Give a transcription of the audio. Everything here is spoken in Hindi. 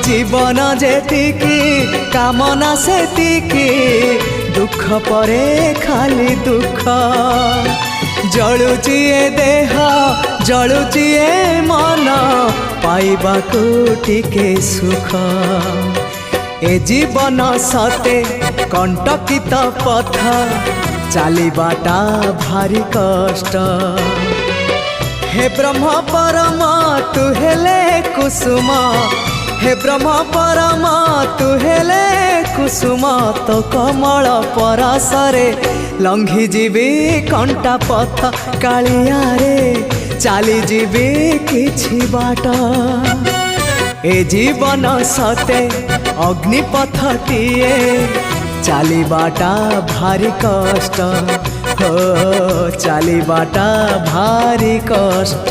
जीवन जेतिकी कामना सेतिकी दुख परे खाली दुख जलुची ए देह जलुची ए मन पाइबाकू टिके सुख ए जीवन सते कंटकित पथ चलिबाटा भारी कष्ट हे ब्रह्म परम तू हेले कुसुम हे ब्रह्म परम तू हेले कुसुम तो कमल परसरे लंघी जीवी कंटा पथ कालिया रे चली जीवी किछि बाट ए जीवन सते अग्निपथटीए चलिबाटा भारी कष्ट हो चलिबाटा भारी कष्ट।